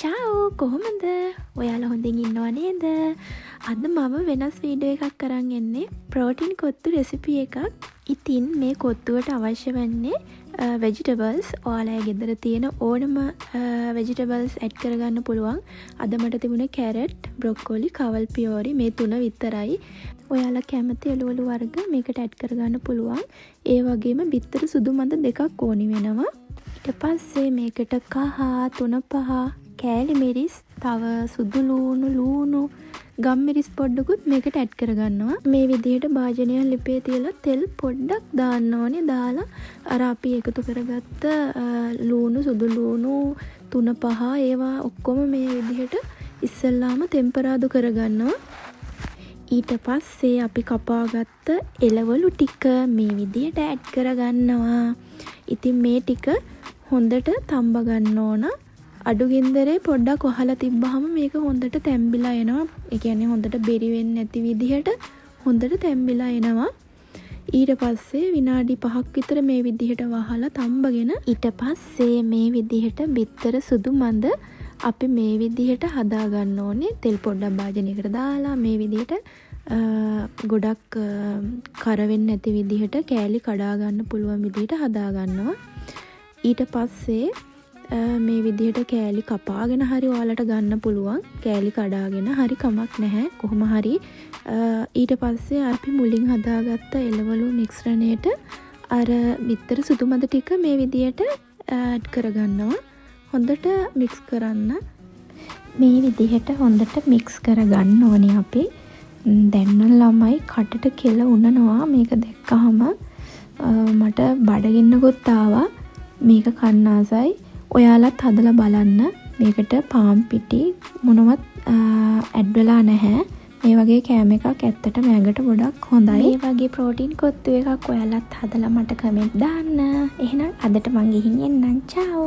චාව් කොහොමද? ඔයාලා හොඳින් ඉන්නව නේද? අද මම වෙනස් වීඩියෝ එකක් අරන් එන්නේ ප්‍රෝටීන් කොත්තු රෙසිපි එකක්. ඉතින් මේ කොත්තුවට අවශ්‍ය වන්නේ vegetables. ඔයාලගේ ගෙදර තියෙන ඕනම vegetables ඇඩ් කරගන්න පුළුවන්. අද මට තිබුණේ carrot, broccoli, කවල් පියෝරි මේ තුන විතරයි. ඔයාලා කැමති එළවලු වර්ග මේකට ඇඩ් කරගන්න පුළුවන්. ඒ වගේම බිත්තර සුදු මඳ දෙකක් ඕනි වෙනවා. ඊට පස්සේ මේකට කහ, තුන පහ, කෑලි මිරිස්, තව සුදු ලූණු, ගම් මිරිස් පොඩ්ඩකුත් මේකට ඇඩ් කරගන්නවා. මේ විදිහට භාජනයක් ලිපේ තියලා තෙල් පොඩ්ඩක් දාන්න ඕනේ. දාලා අර අපි එකතු කරගත්ත ලූණු, සුදු ලූණු, තුන පහ ඒවා ඔක්කොම මේ විදිහට ඉස්සෙල්ලාම ටෙම්පරාදු කරගන්නවා. ඊට පස්සේ අපි කපාගත්ත එළවලු ටික මේ විදිහට ඇඩ් කරගන්නවා. ඉතින් මේ ටික හොඳට තම්බ ගන්න ඕන. අඩු ගින්දරේ පොඩ්ඩක් වහලා තිබ්බහම මේක හොඳට තැම්බිලා එනවා. ඒ කියන්නේ හොඳට බෙරි වෙන්නේ නැති විදිහට හොඳට තැම්බිලා එනවා. ඊට පස්සේ විනාඩි 5ක් විතර මේ විදිහට වහලා තම්බගෙන ඊට පස්සේ මේ විදිහට බිත්තර සුදු මඳ අපි මේ විදිහට හදා ගන්න ඕනේ. තෙල් පොඩ්ඩක් භාජනයකට දාලා මේ විදිහට ගොඩක් කර වෙන්නේ නැති විදිහට කෑලි කඩා ගන්න පුළුවන් විදිහට හදා ගන්නවා. ඊට පස්සේ මේ විදිහට කෑලි කපාගෙන හරි ඔයාලට ගන්න පුළුවන්. කෑලි කඩාගෙන හරි කමක් නැහැ. කොහොම හරි ඊට පස්සේ අපි මුලින් හදාගත්ත එළවලු මිශ්‍රණයට අර බිත්තර සුදු මඳ ටික මේ විදිහට ඇඩ් කරගන්නවා. හොඳට මික්ස් කරන්න. මේ විදිහට හොඳට මික්ස් කරගන්න ඕනේ අපි. දැන් නම් ළමයි කටට කෙල උනනවා මේක දැක්කහම. මට බඩගින්නකුත් ආවා. මේක කන්න ආසයි. ඔයාලත් හදලා බලන්න. මේකට පාන් පිටි මොනවත් ඇඩ් වෙලා නැහැ. මේ වගේ කෑම එකක් ඇත්තටම ඇඟට ගොඩක් හොඳයි. මේ වගේ ප්‍රෝටීන් කොත්තු එකක් ඔයාලත් හදලා මට කමෙන්ට් දාන්න. එහෙනම් අදට මං ගිහින් එන්නම්. චාව්.